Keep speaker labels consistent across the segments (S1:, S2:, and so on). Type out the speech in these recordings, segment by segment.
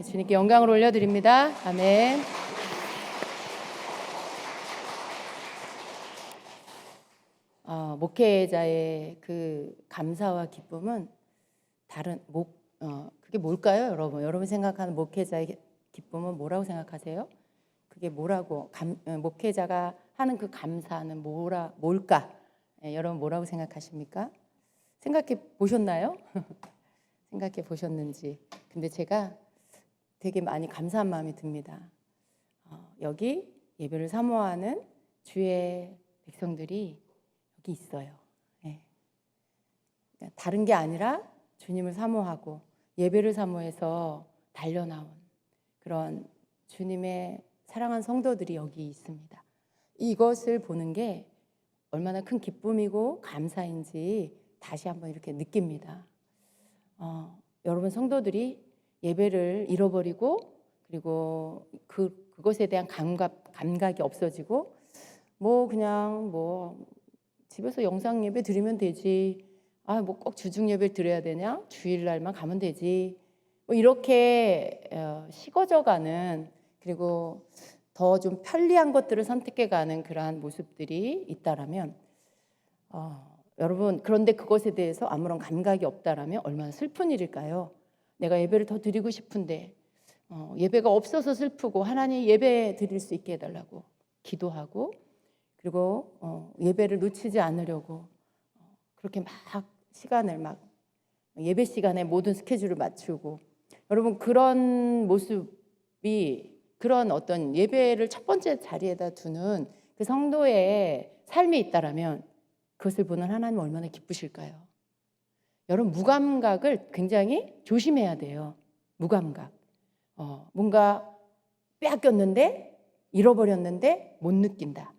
S1: 주님께 영광을 올려드립니다. 아멘. 목회자의 그 감사와 기쁨은 그게 뭘까요, 여러분? 여러분 생각하는 목회자의 기쁨은 뭐라고 생각하세요? 그게 뭐라고 목회자가 하는 그 감사는 뭘까? 여러분 뭐라고 생각하십니까? 생각해 보셨나요? 생각해 보셨는지. 근데 제가 되게 많이 감사한 마음이 듭니다. 여기 예배를 사모하는 주의 백성들이 여기 있어요. 다른 게 아니라 주님을 사모하고 예배를 사모해서 달려나온 그런 주님의 사랑하는 성도들이 여기 있습니다. 이것을 보는 게 얼마나 큰 기쁨이고 감사인지 다시 한번 이렇게 느낍니다. 여러분 성도들이 예배를 잃어버리고 그리고 그것에 대한 감각이 없어지고 그냥 집에서 영상 예배 드리면 되지, 꼭 주중 예배 드려야 되냐, 주일날만 가면 되지, 이렇게 식어져가는, 그리고 더 좀 편리한 것들을 선택해가는 그러한 모습들이 있다라면 여러분, 그런데 그것에 대해서 아무런 감각이 없다라면 얼마나 슬픈 일일까요? 내가 예배를 더 드리고 싶은데 예배가 없어서 슬프고 하나님 예배 드릴 수 있게 해달라고 기도하고, 그리고 예배를 놓치지 않으려고 그렇게 시간을 예배 시간에 모든 스케줄을 맞추고, 여러분 그런 모습이 그런 어떤 예배를 첫 번째 자리에다 두는 그 성도의 삶이 있다라면 그것을 보는 하나님 얼마나 기쁘실까요? 여러분 무감각을 굉장히 조심해야 돼요. 무감각. 뭔가 빼앗겼는데 잃어버렸는데 못 느낀다.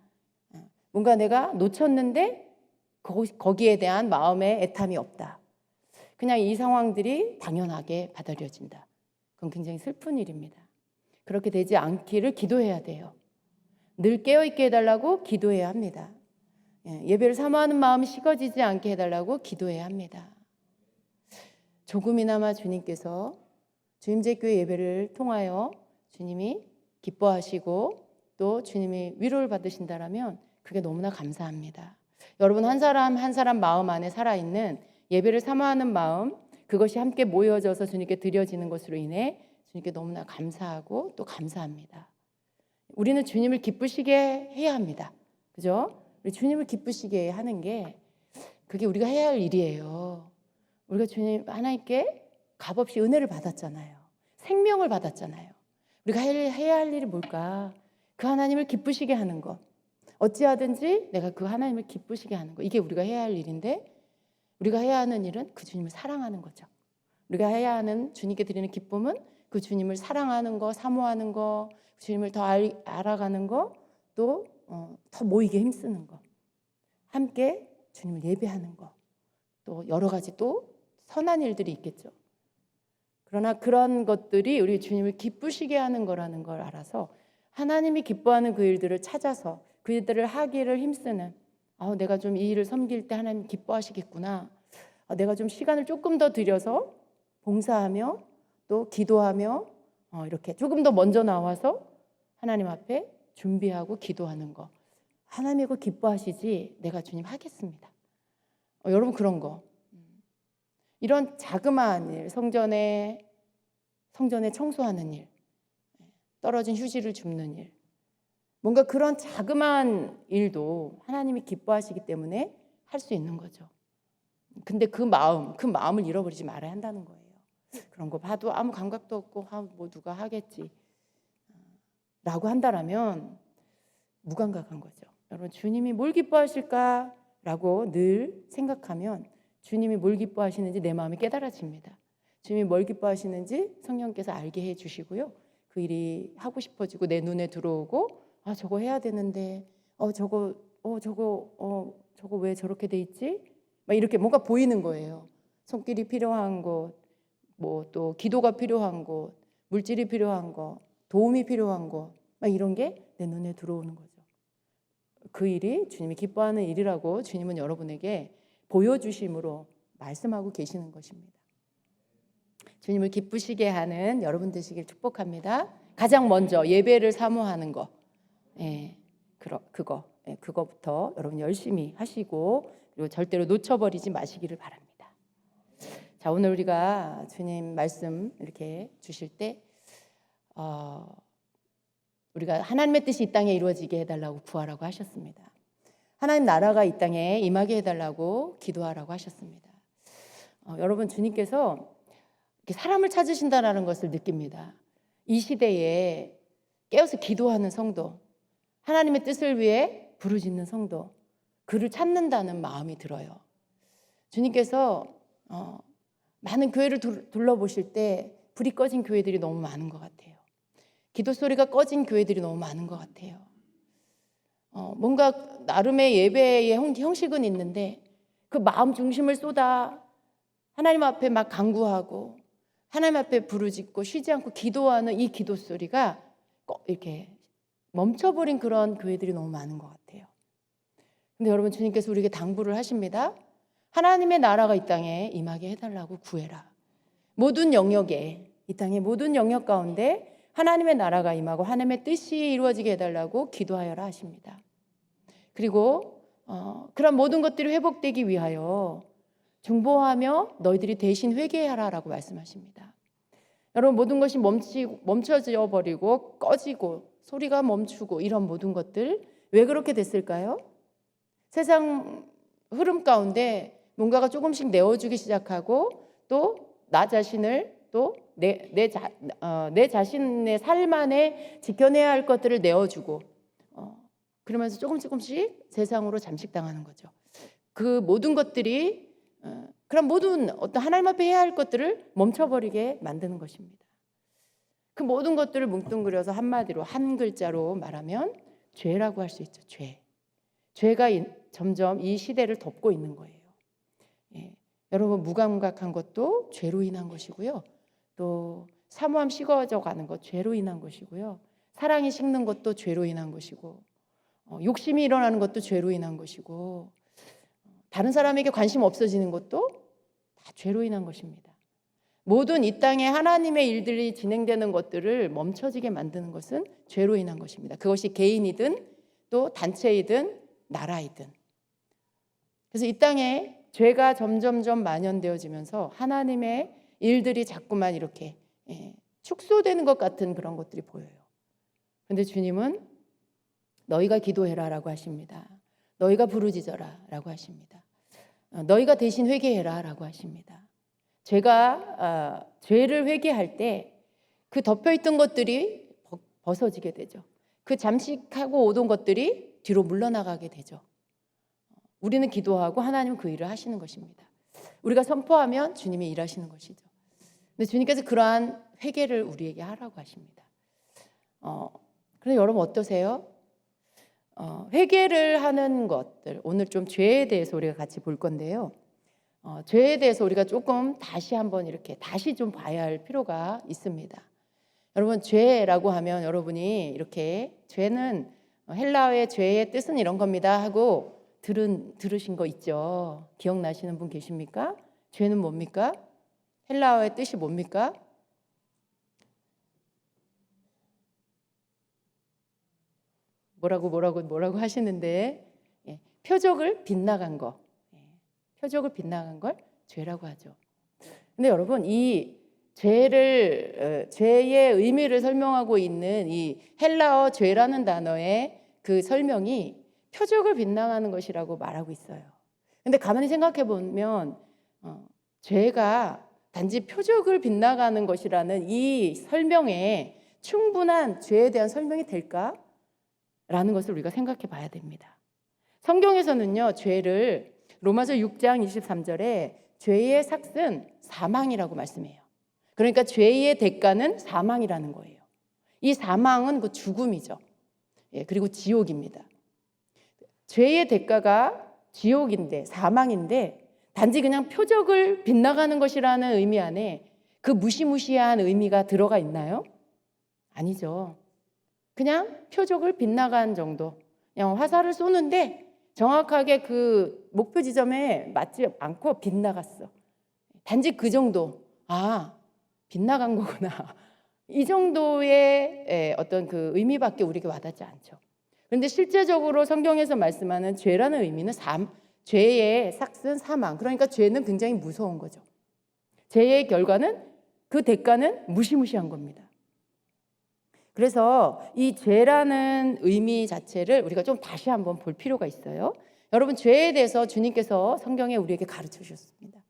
S1: 뭔가 내가 놓쳤는데 거기에 대한 마음의 애탐이 없다. 그냥 이 상황들이 당연하게 받아들여진다. 그건 굉장히 슬픈 일입니다. 그렇게 되지 않기를 기도해야 돼요. 늘 깨어있게 해달라고 기도해야 합니다. 예배를 사모하는 마음이 식어지지 않게 해달라고 기도해야 합니다. 조금이나마 주님께서 주임제교회 예배를 통하여 주님이 기뻐하시고 또 주님이 위로를 받으신다라면 그게 너무나 감사합니다. 여러분 한 사람 한 사람 마음 안에 살아있는 예배를 사모하는 마음, 그것이 함께 모여져서 주님께 드려지는 것으로 인해 주님께 너무나 감사하고 또 감사합니다. 우리는 주님을 기쁘시게 해야 합니다. 그죠? 우리 주님을 기쁘시게 하는 게 그게 우리가 해야 할 일이에요. 우리가 주님 하나님께 값없이 은혜를 받았잖아요. 생명을 받았잖아요. 우리가 해야 할 일이 뭘까? 그 하나님을 기쁘시게 하는 것. 어찌하든지 내가 그 하나님을 기쁘시게 하는 것. 이게 우리가 해야 할 일인데, 우리가 해야 하는 일은 그 주님을 사랑하는 거죠. 우리가 해야 하는 주님께 드리는 기쁨은 그 주님을 사랑하는 거, 사모하는 거, 주님을 더 알아가는 거, 또 더 모이게 힘쓰는 거, 함께 주님을 예배하는 거, 또 여러 가지 또 선한 일들이 있겠죠. 그러나 그런 것들이 우리 주님을 기쁘시게 하는 거라는 걸 알아서 하나님이 기뻐하는 그 일들을 찾아서 그 일들을 하기를 힘쓰는, 내가 좀 이 일을 섬길 때 하나님 기뻐하시겠구나, 내가 좀 시간을 조금 더 들여서 봉사하며 또 기도하며 이렇게 조금 더 먼저 나와서 하나님 앞에 준비하고 기도하는 거, 하나님이 그거 기뻐하시지 내가 주님 하겠습니다. 여러분 그런 거, 이런 자그마한 일, 성전에 청소하는 일, 떨어진 휴지를 줍는 일, 뭔가 그런 자그마한 일도 하나님이 기뻐하시기 때문에 할 수 있는 거죠. 근데 그 마음을 잃어버리지 말아야 한다는 거예요. 그런 거 봐도 아무 감각도 없고 누가 하겠지 라고 한다라면 무감각한 거죠. 여러분 주님이 뭘 기뻐하실까라고 늘 생각하면 주님이 뭘 기뻐하시는지 내 마음이 깨달아집니다. 주님이 뭘 기뻐하시는지 성령께서 알게 해주시고요. 그 일이 하고 싶어지고 내 눈에 들어오고 저거 해야 되는데 저거 왜 저렇게 돼 있지? 막 이렇게 뭔가 보이는 거예요. 손길이 필요한 곳, 또 기도가 필요한 곳, 물질이 필요한 것, 도움이 필요한 것, 막 이런 게 내 눈에 들어오는 거죠. 그 일이 주님이 기뻐하는 일이라고 주님은 여러분에게 보여주심으로 말씀하고 계시는 것입니다. 주님을 기쁘시게 하는 여러분 되시길 축복합니다. 가장 먼저 예배를 사모하는 거, 그거부터 여러분 열심히 하시고, 그리고 절대로 놓쳐버리지 마시기를 바랍니다. 자, 오늘 우리가 주님 말씀 이렇게 주실 때 우리가 하나님의 뜻이 이 땅에 이루어지게 해달라고 구하라고 하셨습니다. 하나님 나라가 이 땅에 임하게 해달라고 기도하라고 하셨습니다. 여러분, 주님께서 이렇게 사람을 찾으신다는 것을 느낍니다. 이 시대에 깨어서 기도하는 성도, 하나님의 뜻을 위해 부르짖는 성도, 그를 찾는다는 마음이 들어요. 주님께서 많은 교회를 둘러보실 때 불이 꺼진 교회들이 너무 많은 것 같아요. 기도 소리가 꺼진 교회들이 너무 많은 것 같아요. 뭔가 나름의 예배의 형식은 있는데 그 마음 중심을 쏟아 하나님 앞에 막 간구하고 하나님 앞에 부르짖고 쉬지 않고 기도하는 이 기도 소리가 이렇게 멈춰버린 그런 교회들이 너무 많은 것 같아요. 근데 여러분, 주님께서 우리에게 당부를 하십니다. 하나님의 나라가 이 땅에 임하게 해달라고 구해라. 모든 영역에, 이 땅의 모든 영역 가운데 하나님의 나라가 임하고 하나님의 뜻이 이루어지게 해달라고 기도하여라 하십니다. 그리고 그런 모든 것들이 회복되기 위하여 중보하며 너희들이 대신 회개하라라고 말씀하십니다. 여러분, 모든 것이 멈춰져 버리고 꺼지고 소리가 멈추고 이런 모든 것들 왜 그렇게 됐을까요? 세상 흐름 가운데 뭔가가 조금씩 내어주기 시작하고 또 나 자신을 또 내 자신의 삶 안에 지켜내야 할 것들을 내어주고 그러면서 조금씩 세상으로 잠식당하는 거죠. 그 모든 것들이 그런 모든 어떤 하나님 앞에 해야 할 것들을 멈춰버리게 만드는 것입니다. 그 모든 것들을 뭉뚱그려서 한마디로 한 글자로 말하면 죄라고 할 수 있죠. 죄가 점점 이 시대를 덮고 있는 거예요. 여러분, 무감각한 것도 죄로 인한 것이고요. 또 사모함 식어져 가는 것 죄로 인한 것이고요. 사랑이 식는 것도 죄로 인한 것이고 욕심이 일어나는 것도 죄로 인한 것이고 다른 사람에게 관심 없어지는 것도 다 죄로 인한 것입니다. 모든 이 땅에 하나님의 일들이 진행되는 것들을 멈춰지게 만드는 것은 죄로 인한 것입니다. 그것이 개인이든 또 단체이든 나라이든. 그래서 이 땅에 죄가 점점점 만연되어지면서 하나님의 일들이 자꾸만 이렇게 축소되는 것 같은 그런 것들이 보여요. 그런데 주님은 너희가 기도해라라고 하십니다. 너희가 부르짖어라라고 하십니다. 너희가 대신 회개해라라고 하십니다. 죄를 회개할 때 그 덮여있던 것들이 벗어지게 되죠. 그 잠식하고 오던 것들이 뒤로 물러나가게 되죠. 우리는 기도하고 하나님은 그 일을 하시는 것입니다. 우리가 선포하면 주님이 일하시는 것이죠. 근데 주님께서 그러한 회개를 우리에게 하라고 하십니다. 그런데 여러분 어떠세요? 회개를 하는 것들, 오늘 좀 죄에 대해서 우리가 같이 볼 건데요. 죄에 대해서 우리가 조금 다시 한번 이렇게 다시 좀 봐야 할 필요가 있습니다. 여러분, 죄라고 하면 여러분이 이렇게 죄는 헬라어의 죄의 뜻은 이런 겁니다 하고 들으신 거 있죠? 기억나시는 분 계십니까? 죄는 뭡니까? 헬라어의 뜻이 뭡니까? 뭐라고 하시는데 표적을 빗나간 거, 표적을 빗나간 걸 죄라고 하죠. 근데 여러분, 이 죄의 의미를 설명하고 있는 이 헬라어 죄라는 단어의 그 설명이 표적을 빗나가는 것이라고 말하고 있어요. 근데 가만히 생각해 보면 죄가 단지 표적을 빗나가는 것이라는 이 설명에 충분한 죄에 대한 설명이 될까? 라는 것을 우리가 생각해 봐야 됩니다. 성경에서는요, 죄를 로마서 6장 23절에 죄의 삭은 사망이라고 말씀해요. 그러니까 죄의 대가는 사망이라는 거예요. 이 사망은 그 죽음이죠. 그리고 지옥입니다. 죄의 대가가 지옥인데, 사망인데 단지 그냥 표적을 빗나가는 것이라는 의미 안에 그 무시무시한 의미가 들어가 있나요? 아니죠. 그냥 표적을 빗나간 정도. 그냥 화살을 쏘는데 정확하게 그 목표 지점에 맞지 않고 빗나갔어. 단지 그 정도. 빗나간 거구나. 이 정도의 어떤 그 의미밖에 우리에게 와닿지 않죠. 그런데 실제적으로 성경에서 말씀하는 죄라는 의미는 죄의 삭은 사망. 그러니까 죄는 굉장히 무서운 거죠. 죄의 결과는, 그 대가는 무시무시한 겁니다. 그래서 이 죄라는 의미 자체를 우리가 좀 다시 한번 볼 필요가 있어요. 여러분, 죄에 대해서 주님께서 성경에 우리에게 가르쳐 주셨습니다.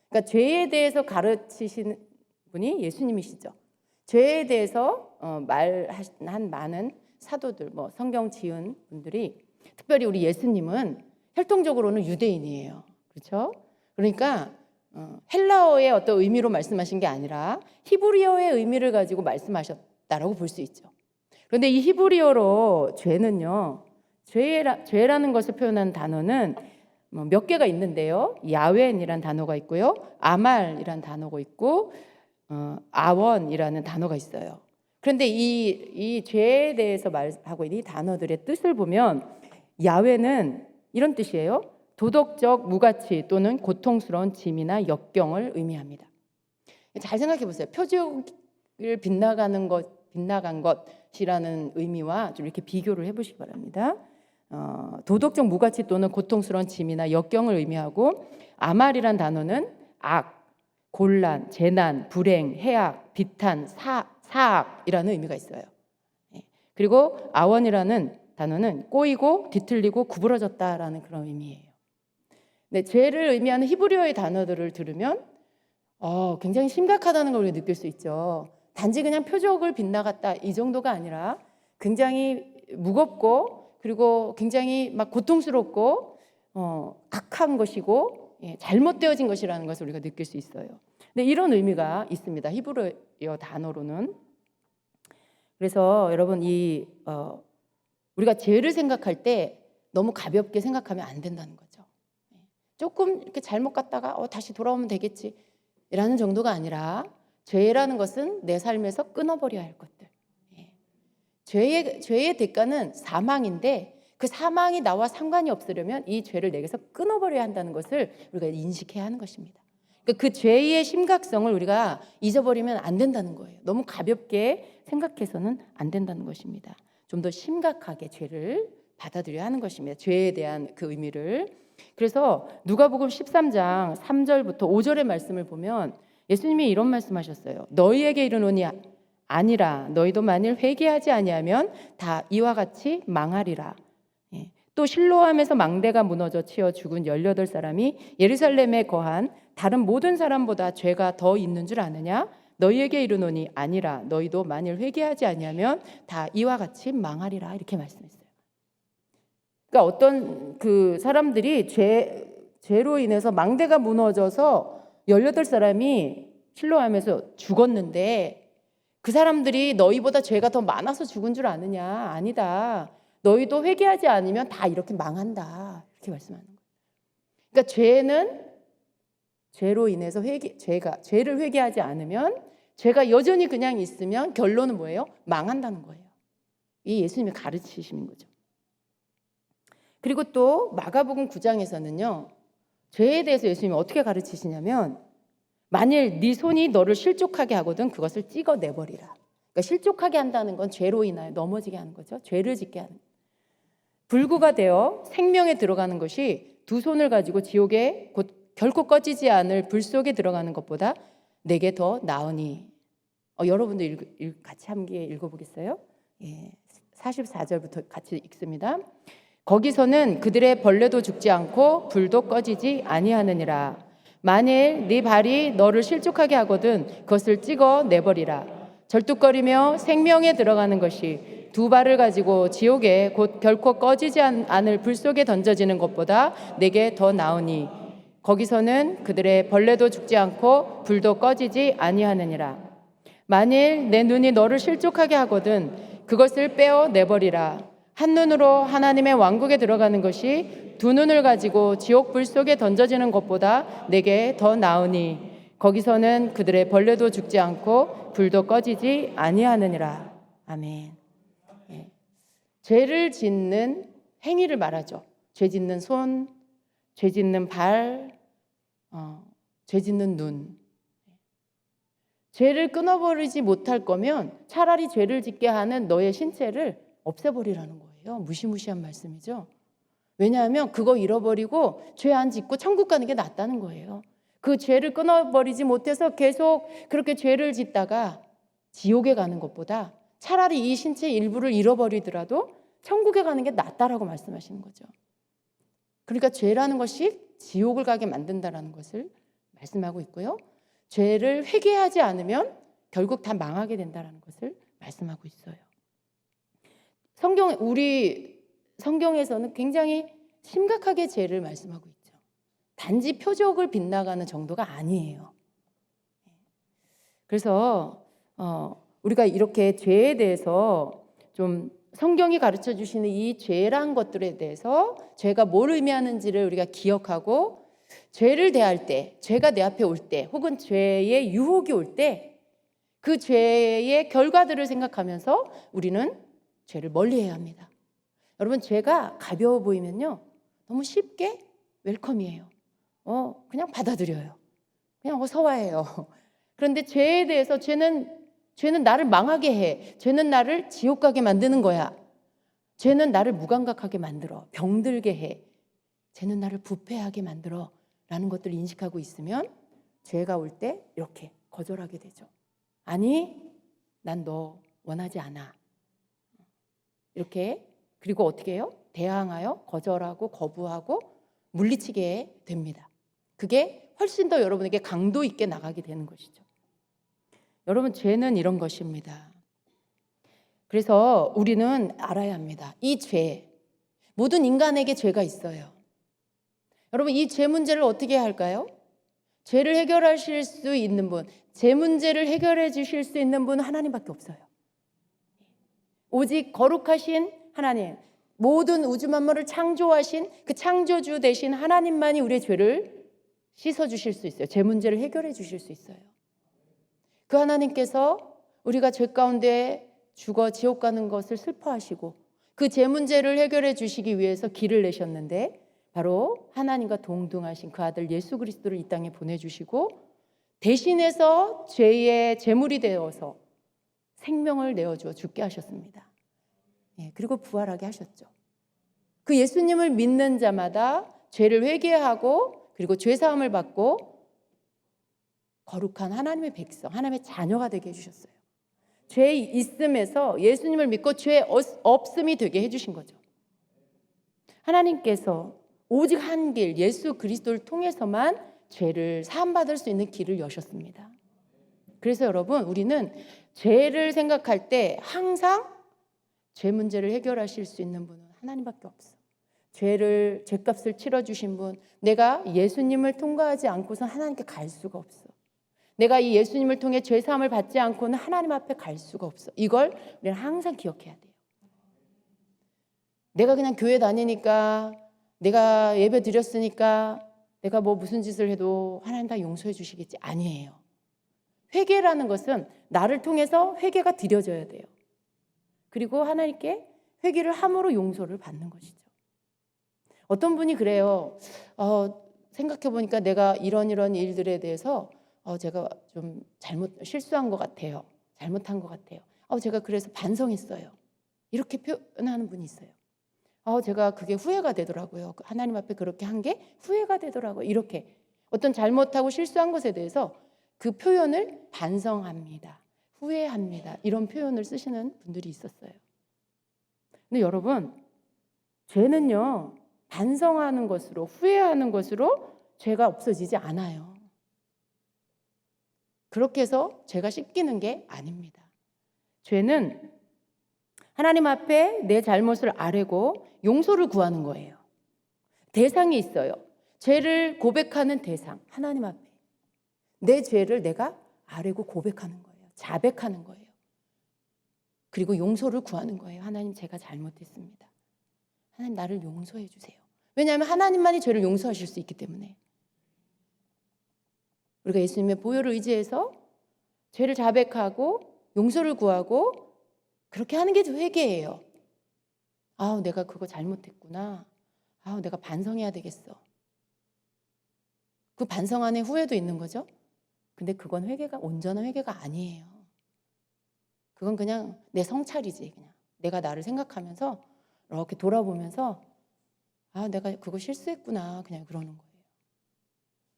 S1: 그러니까 죄에 대해서 가르치신 분이 예수님이시죠. 죄에 대해서 말한 많은 사도들, 성경 지은 분들이, 특별히 우리 예수님은 혈통적으로는 유대인이에요. 그렇죠? 그러니까 헬라어의 어떤 의미로 말씀하신 게 아니라 히브리어의 의미를 가지고 말씀하셨다라고 볼 수 있죠. 그런데 이 히브리어로 죄는요, 죄라는 것을 표현하는 단어는 몇 개가 있는데요. 야웬이라는 단어가 있고요, 아말이라는 단어가 있고, 아원이라는 단어가 있어요. 그런데 이 죄에 대해서 말하고 있는 이 단어들의 뜻을 보면 야웬은 이런 뜻이에요. 도덕적 무가치 또는 고통스러운 짐이나 역경을 의미합니다. 잘 생각해 보세요. 표적을 빗나간 것이라는 의미와 좀 이렇게 비교를 해보시기 바랍니다. 도덕적 무가치 또는 고통스러운 짐이나 역경을 의미하고, 아말이란 단어는 악, 곤란, 재난, 불행, 해악, 비탄, 사악이라는 의미가 있어요. 그리고 아원이라는 단어는 꼬이고 뒤틀리고 구부러졌다라는 그런 의미예요. 네, 죄를 의미하는 히브리어의 단어들을 들으면 굉장히 심각하다는 걸 우리가 느낄 수 있죠. 단지 그냥 표적을 빗나갔다 이 정도가 아니라 굉장히 무겁고, 그리고 굉장히 막 고통스럽고 악한 것이고, 잘못되어진 것이라는 것을 우리가 느낄 수 있어요. 근데 이런 의미가 있습니다. 히브리어 단어로는. 그래서 여러분, 우리가 죄를 생각할 때 너무 가볍게 생각하면 안 된다는 거죠. 조금 이렇게 잘못 갔다가 다시 돌아오면 되겠지 라는 정도가 아니라, 죄라는 것은 내 삶에서 끊어버려야 할 것들. 죄의 대가는 사망인데, 그 사망이 나와 상관이 없으려면 이 죄를 내게서 끊어버려야 한다는 것을 우리가 인식해야 하는 것입니다. 그러니까 그 죄의 심각성을 우리가 잊어버리면 안 된다는 거예요. 너무 가볍게 생각해서는 안 된다는 것입니다. 좀 더 심각하게 죄를 받아들여야 하는 것입니다. 죄에 대한 그 의미를. 그래서 누가복음 13장 3절부터 5절의 말씀을 보면 예수님이 이런 말씀하셨어요. 너희에게 이르노니 아니라 너희도 만일 회개하지 아니하면 다 이와 같이 망하리라. 또 실로암에서 망대가 무너져 치어 죽은 18사람이 예루살렘에 거한 다른 모든 사람보다 죄가 더 있는 줄 아느냐? 너희에게 이르노니 아니라 너희도 만일 회개하지 아니하면 다 이와 같이 망하리라. 이렇게 말씀했어요. 그러니까 어떤 그 사람들이 죄로 인해서 망대가 무너져서 18사람이 실로암에서 죽었는데, 그 사람들이 너희보다 죄가 더 많아서 죽은 줄 아느냐? 아니다. 너희도 회개하지 않으면 다 이렇게 망한다. 이렇게 말씀하는 거예요. 그러니까 죄는 죄로 인해서 죄를 회개하지 않으면, 죄가 여전히 그냥 있으면 결론은 뭐예요? 망한다는 거예요. 이 예수님이 가르치시는 거죠. 그리고 또 마가복음 9장에서는요, 죄에 대해서 예수님이 어떻게 가르치시냐면, 만일 네 손이 너를 실족하게 하거든 그것을 찍어내버리라. 그러니까 실족하게 한다는 건 죄로 인하여 넘어지게 하는 거죠. 죄를 짓게 하는. 불구가 되어 생명에 들어가는 것이 두 손을 가지고 지옥에 곧 결코 꺼지지 않을 불 속에 들어가는 것보다 내게 더 나으니. 여러분도 같이 함께 읽어보겠어요? 44절부터 같이 읽습니다. 거기서는 그들의 벌레도 죽지 않고 불도 꺼지지 아니하느니라. 만일 네 발이 너를 실족하게 하거든 그것을 찍어 내버리라. 절뚝거리며 생명에 들어가는 것이 두 발을 가지고 지옥에 곧 결코 꺼지지 않을 불 속에 던져지는 것보다 내게 더 나으니. 거기서는 그들의 벌레도 죽지 않고 불도 꺼지지 아니하느니라. 만일 내 눈이 너를 실족하게 하거든 그것을 빼어 내버리라. 한 눈으로 하나님의 왕국에 들어가는 것이 두 눈을 가지고 지옥 불 속에 던져지는 것보다 내게 더 나으니. 거기서는 그들의 벌레도 죽지 않고 불도 꺼지지 아니하느니라. 아멘. 죄를 짓는 행위를 말하죠. 죄 짓는 손, 죄 짓는 발, 죄 짓는 눈. 죄를 끊어버리지 못할 거면 차라리 죄를 짓게 하는 너의 신체를 없애버리라는 거예요. 무시무시한 말씀이죠. 왜냐하면 그거 잃어버리고 죄 안 짓고 천국 가는 게 낫다는 거예요. 그 죄를 끊어버리지 못해서 계속 그렇게 죄를 짓다가 지옥에 가는 것보다 차라리 이 신체 일부를 잃어버리더라도 천국에 가는 게 낫다라고 말씀하시는 거죠. 그러니까 죄라는 것이 지옥을 가게 만든다라는 것을 말씀하고 있고요. 죄를 회개하지 않으면 결국 다 망하게 된다라는 것을 말씀하고 있어요. 우리 성경에서는 굉장히 심각하게 죄를 말씀하고 있죠. 단지 표적을 빗나가는 정도가 아니에요. 그래서 우리가 이렇게 죄에 대해서 좀 성경이 가르쳐 주시는 이 죄란 것들에 대해서 죄가 뭘 의미하는지를 우리가 기억하고 죄를 대할 때, 죄가 내 앞에 올 때, 혹은 죄의 유혹이 올 때 그 죄의 결과들을 생각하면서 우리는 죄를 멀리해야 합니다. 여러분, 죄가 가벼워 보이면요, 너무 쉽게 웰컴이에요. 그냥 받아들여요. 그냥 어서와해요. 그런데 죄에 대해서 죄는 나를 망하게 해. 죄는 나를 지옥 가게 만드는 거야. 죄는 나를 무감각하게 만들어. 병들게 해. 죄는 나를 부패하게 만들어. 라는 것들을 인식하고 있으면 죄가 올 때 이렇게 거절하게 되죠. 아니, 난 너 원하지 않아. 이렇게, 그리고 어떻게 해요? 대항하여 거절하고 거부하고 물리치게 됩니다. 그게 훨씬 더 여러분에게 강도 있게 나가게 되는 것이죠. 여러분, 죄는 이런 것입니다. 그래서 우리는 알아야 합니다. 이 죄, 모든 인간에게 죄가 있어요. 여러분, 이 죄 문제를 어떻게 할까요? 죄를 해결하실 수 있는 분, 죄 문제를 해결해 주실 수 있는 분은 하나님밖에 없어요. 오직 거룩하신 하나님, 모든 우주 만물을 창조하신 그 창조주 되신 하나님만이 우리의 죄를 씻어주실 수 있어요. 죄 문제를 해결해 주실 수 있어요. 그 하나님께서 우리가 죄 가운데 죽어 지옥 가는 것을 슬퍼하시고 그 죄 문제를 해결해 주시기 위해서 길을 내셨는데, 바로 하나님과 동등하신 그 아들 예수 그리스도를 이 땅에 보내주시고 대신해서 죄의 제물이 되어서 생명을 내어주어 죽게 하셨습니다. 그리고 부활하게 하셨죠. 그 예수님을 믿는 자마다 죄를 회개하고 그리고 죄사함을 받고 거룩한 하나님의 백성, 하나님의 자녀가 되게 해주셨어요. 죄 있음에서 예수님을 믿고 죄 없음이 되게 해주신 거죠. 하나님께서 오직 한 길, 예수 그리스도를 통해서만 죄를 사함받을 수 있는 길을 여셨습니다. 그래서 여러분, 우리는 죄를 생각할 때 항상 죄 문제를 해결하실 수 있는 분은 하나님밖에 없어. 죄값을 치러주신 분, 내가 예수님을 통과하지 않고서 하나님께 갈 수가 없어. 내가 이 예수님을 통해 죄사함을 받지 않고는 하나님 앞에 갈 수가 없어. 이걸 우리는 항상 기억해야 돼요. 내가 그냥 교회 다니니까, 내가 예배 드렸으니까, 내가 뭐 무슨 짓을 해도 하나님 다 용서해 주시겠지. 아니에요. 회개라는 것은 나를 통해서 회개가 드려져야 돼요. 그리고 하나님께 회개를 함으로 용서를 받는 것이죠. 어떤 분이 그래요. 생각해 보니까 내가 이런 일들에 대해서 제가 좀 실수한 것 같아요. 잘못한 것 같아요. 제가 그래서 반성했어요. 이렇게 표현하는 분이 있어요. 제가 그게 후회가 되더라고요. 하나님 앞에 그렇게 한 게 후회가 되더라고요. 이렇게 어떤 잘못하고 실수한 것에 대해서 그 표현을 반성합니다, 후회합니다, 이런 표현을 쓰시는 분들이 있었어요. 근데 여러분, 죄는요, 반성하는 것으로, 후회하는 것으로 죄가 없어지지 않아요. 그렇게 해서 죄가 씻기는 게 아닙니다. 죄는 하나님 앞에 내 잘못을 아뢰고 용서를 구하는 거예요. 대상이 있어요. 죄를 고백하는 대상, 하나님 앞에 내 죄를 내가 아뢰고 고백하는 거예요. 자백하는 거예요. 그리고 용서를 구하는 거예요. 하나님, 제가 잘못했습니다. 하나님, 나를 용서해 주세요. 왜냐하면 하나님만이 죄를 용서하실 수 있기 때문에. 우리가 예수님의 보혈을 의지해서 죄를 자백하고 용서를 구하고 그렇게 하는 게 회개예요. 내가 그거 잘못했구나. 내가 반성해야 되겠어. 그 반성 안에 후회도 있는 거죠. 근데 그건 온전한 회개가 아니에요. 그건 그냥 내 성찰이지. 그냥 내가 나를 생각하면서 이렇게 돌아보면서 내가 그거 실수했구나. 그냥 그러는 거예요.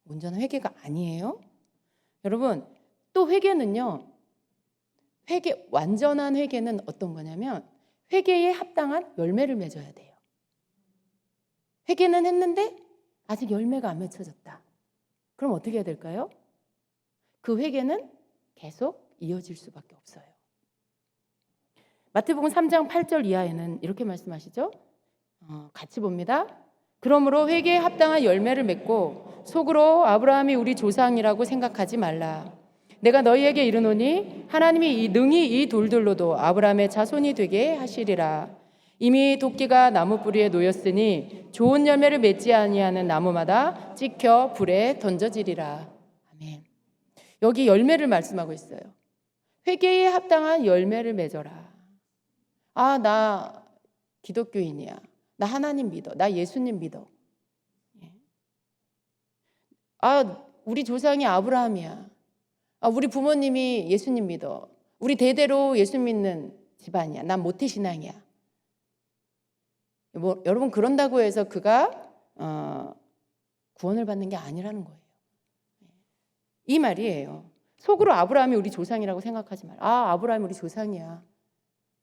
S1: 온전한 회개가 아니에요. 여러분, 또 회개는요. 완전한 회개는 어떤 거냐면 회개에 합당한 열매를 맺어야 돼요. 회개는 했는데 아직 열매가 안 맺혀졌다. 그럼 어떻게 해야 될까요? 그 회개는 계속 이어질 수밖에 없어요. 마태복음 3장 8절 이하에는 이렇게 말씀하시죠. 같이 봅니다. 그러므로 회개에 합당한 열매를 맺고 속으로 아브라함이 우리 조상이라고 생각하지 말라. 내가 너희에게 이르노니 하나님이 능히 이 돌들로도 아브라함의 자손이 되게 하시리라. 이미 도끼가 나무 뿌리에 놓였으니 좋은 열매를 맺지 아니하는 나무마다 찍혀 불에 던져지리라. 아멘. 여기 열매를 말씀하고 있어요. 회개에 합당한 열매를 맺어라. 나 기독교인이야. 나 하나님 믿어. 나 예수님 믿어. 우리 조상이 아브라함이야. 우리 부모님이 예수님 믿어. 우리 대대로 예수 믿는 집안이야. 난 모태신앙이야. 여러분, 그런다고 해서 그가 구원을 받는 게 아니라는 거예요. 이 말이에요. 속으로 아브라함이 우리 조상이라고 생각하지 마라. 아브라함이 우리 조상이야.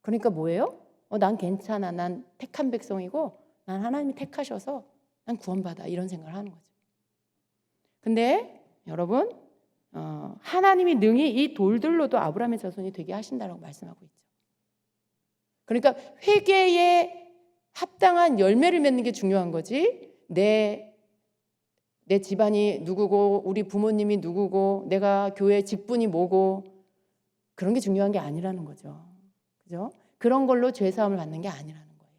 S1: 그러니까 뭐예요? 난 괜찮아. 난 택한 백성이고 난 하나님이 택하셔서 난 구원받아. 이런 생각을 하는 거죠. 근데 여러분, 하나님이 능히 이 돌들로도 아브라함의 자손이 되게 하신다라고 말씀하고 있죠. 그러니까 회개에 합당한 열매를 맺는 게 중요한 거지. 내 집안이 누구고 우리 부모님이 누구고 내가 교회 직분이 뭐고 그런 게 중요한 게 아니라는 거죠. 그죠? 그런 걸로 죄 사함을 받는 게 아니라는 거예요.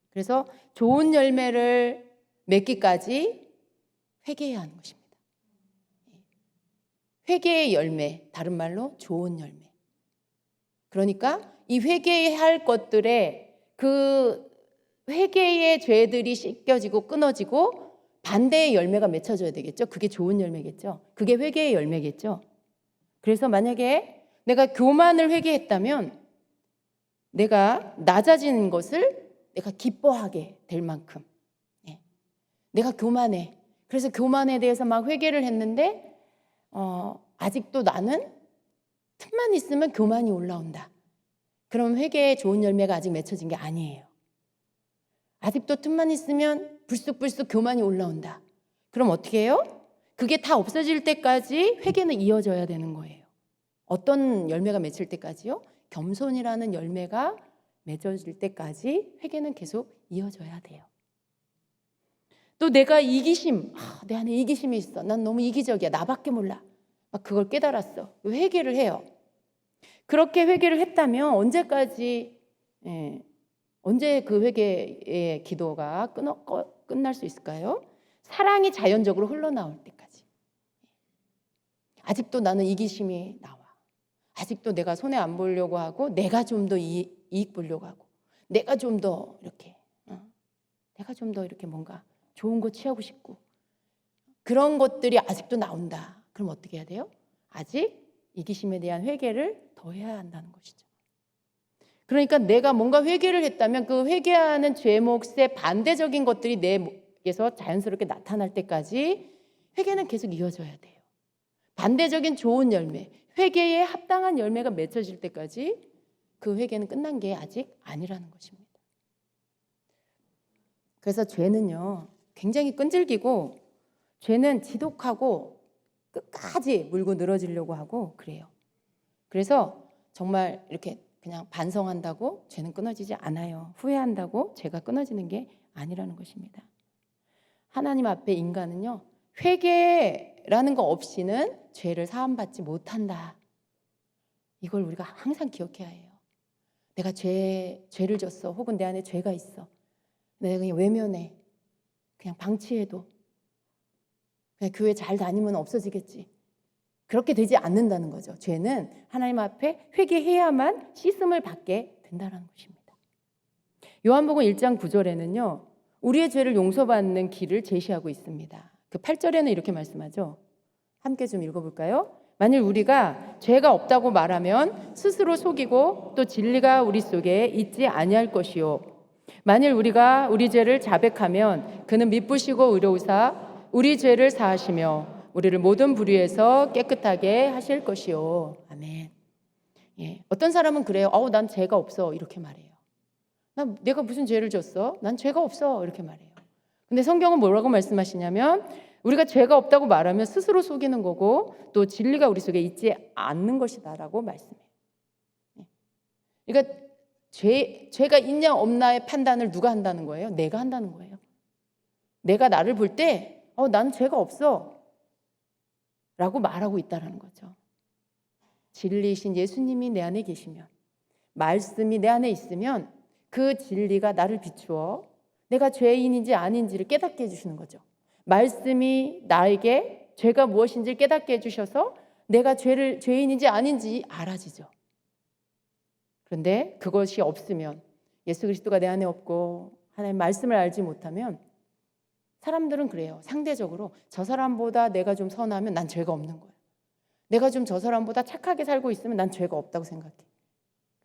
S1: 그래서 좋은 열매를 맺기까지 회개해야 하는 것입니다. 회개의 열매, 다른 말로 좋은 열매. 그러니까 이 회개해야 할 것들에 그 회개의 죄들이 씻겨지고 끊어지고 반대의 열매가 맺혀져야 되겠죠. 그게 좋은 열매겠죠. 그게 회개의 열매겠죠. 그래서 만약에 내가 교만을 회개했다면 내가 낮아진 것을 내가 기뻐하게 될 만큼 내가 교만해. 그래서 교만에 대해서 막 회개를 했는데 아직도 나는 틈만 있으면 교만이 올라온다. 그럼 회개의 좋은 열매가 아직 맺혀진 게 아니에요. 아직도 틈만 있으면 불쑥불쑥 교만이 올라온다. 그럼 어떻게 해요? 그게 다 없어질 때까지 회개는 이어져야 되는 거예요. 어떤 열매가 맺힐 때까지요? 겸손이라는 열매가 맺어질 때까지 회개는 계속 이어져야 돼요. 또 내가 이기심, 내 안에 이기심이 있어. 난 너무 이기적이야. 나밖에 몰라. 막 그걸 깨달았어. 회개를 해요. 그렇게 회개를 했다면 언제 그 회개의 기도가 끝날 수 있을까요? 사랑이 자연적으로 흘러나올 때까지. 아직도 나는 이기심이 나와. 아직도 내가 손해 안 보려고 하고 내가 좀 더 이익 보려고 하고 내가 좀 더 이렇게 뭔가 좋은 거 취하고 싶고 그런 것들이 아직도 나온다. 그럼 어떻게 해야 돼요? 아직 이기심에 대한 회개를 더 해야 한다는 것이죠. 그러니까 내가 뭔가 회개를 했다면 그 회개하는 죄 몫의 반대적인 것들이 내에서 자연스럽게 나타날 때까지 회개는 계속 이어져야 돼요. 반대적인 좋은 열매, 회개에 합당한 열매가 맺혀질 때까지 그 회개는 끝난 게 아직 아니라는 것입니다. 그래서 죄는요, 굉장히 끈질기고 죄는 지독하고 끝까지 물고 늘어지려고 하고 그래요. 그래서 정말 이렇게 그냥 반성한다고 죄는 끊어지지 않아요. 후회한다고 죄가 끊어지는 게 아니라는 것입니다. 하나님 앞에 인간은요, 회개라는 거 없이는 죄를 사함받지 못한다. 이걸 우리가 항상 기억해야 해요. 내가 죄를 졌어. 혹은 내 안에 죄가 있어. 내가 그냥 외면해. 그냥 방치해도 그냥 교회 잘 다니면 없어지겠지. 그렇게 되지 않는다는 거죠. 죄는 하나님 앞에 회개해야만 씻음을 받게 된다는 것입니다. 요한복음 1장 9절에는요. 우리의 죄를 용서받는 길을 제시하고 있습니다. 그 8절에는 이렇게 말씀하죠. 함께 좀 읽어볼까요? 만일 우리가 죄가 없다고 말하면 스스로 속이고 또 진리가 우리 속에 있지 아니할 것이요. 만일 우리가 우리 죄를 자백하면 그는 미쁘시고 의로우사 우리 죄를 사하시며 우리를 모든 불의에서 깨끗하게 하실 것이요. 아멘. 예. 어떤 사람은 그래요. 난 죄가 없어. 이렇게 말해요. 내가 무슨 죄를 졌어? 난 죄가 없어. 이렇게 말해요. 근데 성경은 뭐라고 말씀하시냐면 우리가 죄가 없다고 말하면 스스로 속이는 거고 또 진리가 우리 속에 있지 않는 것이다라고 말씀해요. 그러니까 죄가 있냐 없나의 판단을 누가 한다는 거예요? 내가 한다는 거예요. 내가 나를 볼 때 나는 죄가 없어 라고 말하고 있다는 거죠. 진리이신 예수님이 내 안에 계시면, 말씀이 내 안에 있으면 그 진리가 나를 비추어 내가 죄인인지 아닌지를 깨닫게 해주시는 거죠. 말씀이 나에게 죄가 무엇인지를 깨닫게 해주셔서 내가 죄인인지 아닌지 알아지죠. 그런데 그것이 없으면, 예수 그리스도가 내 안에 없고 하나님의 말씀을 알지 못하면 사람들은 그래요. 상대적으로 저 사람보다 내가 좀 선하면 난 죄가 없는 거예요. 내가 좀 저 사람보다 착하게 살고 있으면 난 죄가 없다고 생각해.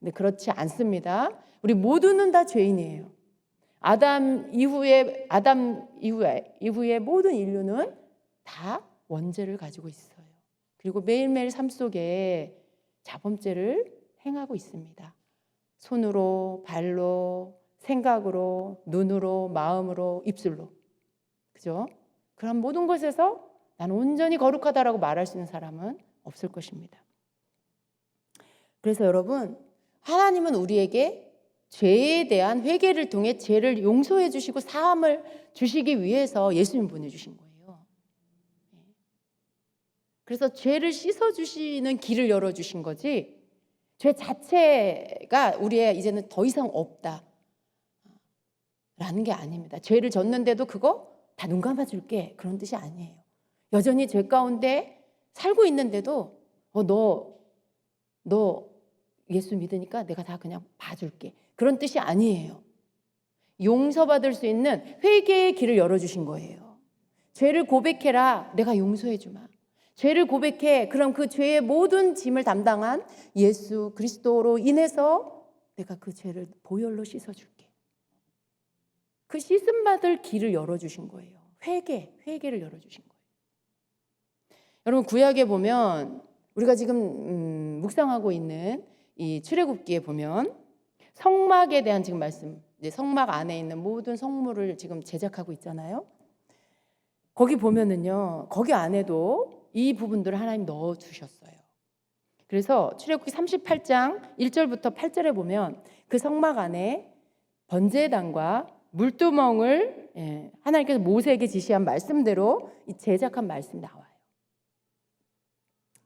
S1: 근데 그렇지 않습니다. 우리 모두는 다 죄인이에요. 아담 이후에 모든 인류는 다 원죄를 가지고 있어요. 그리고 매일매일 삶 속에 자범죄를 행하고 있습니다. 손으로, 발로, 생각으로, 눈으로, 마음으로, 입술로. 그죠? 그런 모든 것에서 나는 온전히 거룩하다라고 말할 수 있는 사람은 없을 것입니다. 그래서 여러분, 하나님은 우리에게 죄에 대한 회개를 통해 죄를 용서해 주시고 사함을 주시기 위해서 예수님 보내주신 거예요. 그래서 죄를 씻어주시는 길을 열어주신 거지, 죄 자체가 우리의 이제는 더 이상 없다 라는 게 아닙니다. 죄를 졌는데도 그거 다 눈 감아줄게, 그런 뜻이 아니에요. 여전히 죄 가운데 살고 있는데도 너 예수 믿으니까 내가 다 그냥 봐줄게, 그런 뜻이 아니에요. 용서받을 수 있는 회개의 길을 열어주신 거예요. 죄를 고백해라, 내가 용서해 주마. 죄를 고백해, 그럼 그 죄의 모든 짐을 담당한 예수 그리스도로 인해서 내가 그 죄를 보혈로 씻어줄게. 그 씻음받을 길을 열어주신 거예요. 회개를 열어주신 거예요. 여러분, 구약에 보면 우리가 지금 묵상하고 있는 이 출애굽기에 보면 성막에 대한 지금 말씀, 이제 성막 안에 있는 모든 성물을 지금 제작하고 있잖아요. 거기 보면은요, 거기 안에도 이 부분들을 하나님 넣어 주셨어요. 그래서 출애굽기 38장 1절부터 8절에 보면 그 성막 안에 번제단과 물두멍을 하나님께서 모세에게 지시한 말씀대로 이 제작한 말씀이 나와요.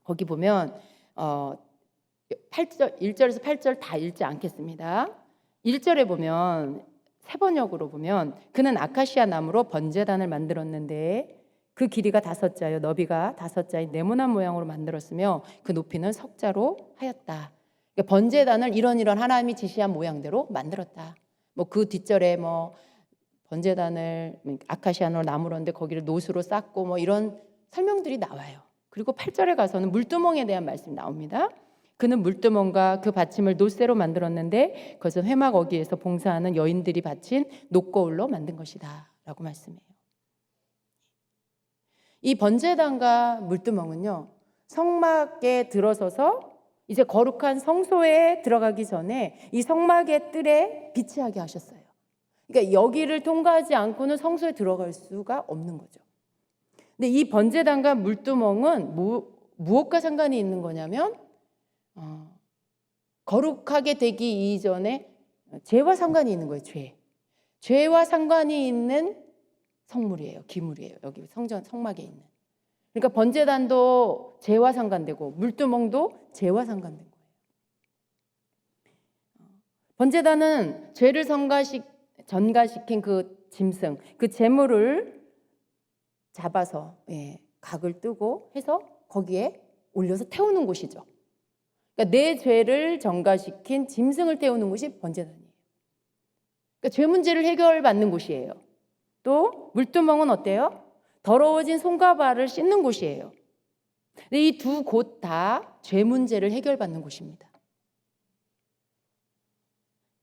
S1: 거기 보면 1절에서 8절 다 읽지 않겠습니다. 1절에 보면 세번역으로 보면 그는 아카시아 나무로 번제단을 만들었는데 그 길이가 5자요 너비가 5자인 네모난 모양으로 만들었으며 그 높이는 석자로 하였다. 그러니까 번제단을 이런 하나님이 지시한 모양대로 만들었다. 그 뒷절에 번제단을 아카시아 나무로인데 거기를 노수로 쌓고 이런 설명들이 나와요. 그리고 8절에 가서는 물두멍에 대한 말씀이 나옵니다. 그는 물두멍과 그 받침을 노쇠로 만들었는데 그것은 회막 어귀에서 봉사하는 여인들이 바친 녹거울로 만든 것이다 라고 말씀해요. 이 번제단과 물두멍은요, 성막에 들어서서 이제 거룩한 성소에 들어가기 전에 이 성막의 뜰에 비치하게 하셨어요. 그러니까 여기를 통과하지 않고는 성소에 들어갈 수가 없는 거죠. 근데 이 번제단과 물두멍은 무엇과 상관이 있는 거냐면 거룩하게 되기 이전에 죄와 상관이 있는 거예요. 죄와 상관이 있는 성물이에요. 기물이에요. 여기 성막에 있는. 그러니까 번제단도 죄와 상관되고 물두멍도 죄와 상관된 거예요. 번제단은 죄를 전가시킨 그 짐승, 그 제물을 잡아서 각을 뜨고 해서 거기에 올려서 태우는 곳이죠. 그러니까 내 죄를 전가시킨 짐승을 태우는 곳이 번제단이에요. 그러니까 죄 문제를 해결받는 곳이에요. 또 물두멍은 어때요? 더러워진 손과 발을 씻는 곳이에요. 근데 이 두 곳 다 죄 문제를 해결받는 곳입니다.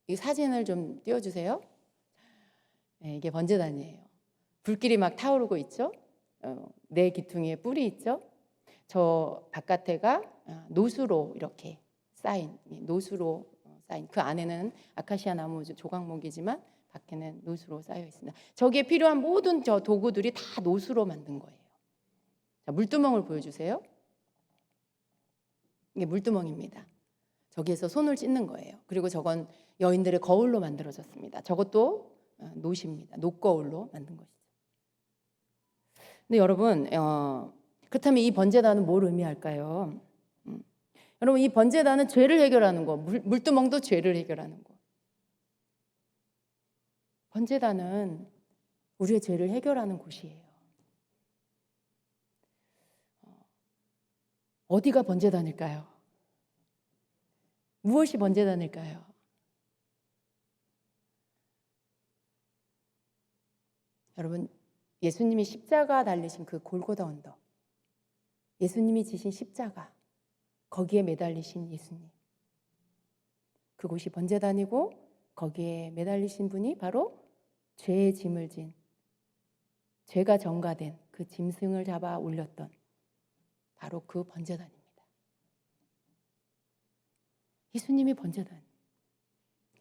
S1: 이 사진을 좀 띄워주세요. 네, 이게 번제단이에요. 불길이 막 타오르고 있죠. 네 기퉁이에 뿔이 있죠. 저 바깥에가 노수로 이렇게 쌓인, 노수로 쌓인, 그 안에는 아카시아 나무 조각목이지만 밖에는 노수로 쌓여 있습니다. 저기에 필요한 모든 저 도구들이 다 노수로 만든 거예요. 자, 물두멍을 보여주세요. 이게 물두멍입니다. 저기에서 손을 씻는 거예요. 그리고 저건 여인들의 거울로 만들어졌습니다. 저것도 노십니다. 녹거울로 만든 것이죠. 근데 여러분, 그렇다면 이 번제단은 뭘 의미할까요? 여러분, 이 번제단은 죄를 해결하는 거, 물두멍도 죄를 해결하는 거. 번제단은 우리의 죄를 해결하는 곳이에요. 어디가 번제단일까요? 무엇이 번제단일까요? 여러분, 예수님이 십자가 달리신 그 골고다 언덕, 예수님이 지신 십자가, 거기에 매달리신 예수님, 그곳이 번제단이고 거기에 매달리신 분이 바로 죄의 짐을 진, 죄가 전가된 그 짐승을 잡아 올렸던 바로 그 번제단입니다. 예수님이 번제단,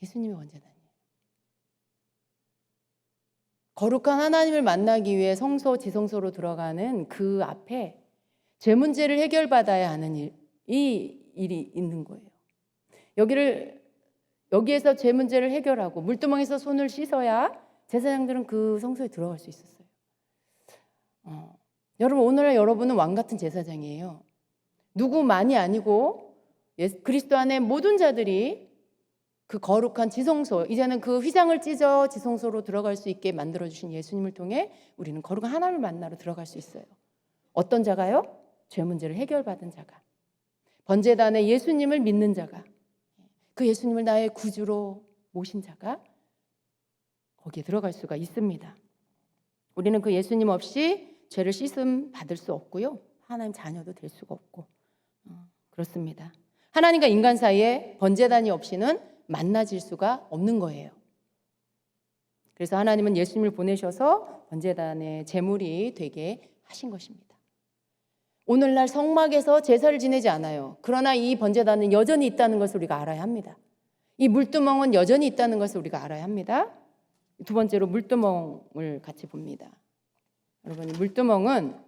S1: 예수님이 번제단이에요. 거룩한 하나님을 만나기 위해 성소 지성소로 들어가는 그 앞에 죄 문제를 해결받아야 하는 이 일이 있는 거예요. 여기에서 죄 문제를 해결하고 물두멍에서 손을 씻어야 제사장들은 그 성소에 들어갈 수 있었어요. 여러분, 오늘날 여러분은 왕 같은 제사장이에요. 누구만이 아니고 그리스도 안에 모든 자들이 그 거룩한 지성소, 이제는 그 휘장을 찢어 지성소로 들어갈 수 있게 만들어주신 예수님을 통해 우리는 거룩한 하나님을 만나러 들어갈 수 있어요. 어떤 자가요? 죄 문제를 해결받은 자가, 번제단에 예수님을 믿는 자가, 그 예수님을 나의 구주로 모신 자가 거기에 들어갈 수가 있습니다. 우리는 그 예수님 없이 죄를 씻음 받을 수 없고요, 하나님 자녀도 될 수가 없고 그렇습니다. 하나님과 인간 사이에 번제단이 없이는 만나질 수가 없는 거예요. 그래서 하나님은 예수님을 보내셔서 번제단의 제물이 되게 하신 것입니다. 오늘날 성막에서 제사를 지내지 않아요. 그러나 이 번제단은 여전히 있다는 것을 우리가 알아야 합니다. 이 물두멍은 여전히 있다는 것을 우리가 알아야 합니다. 두 번째로 물두멍을 같이 봅니다. 여러분, 물두멍은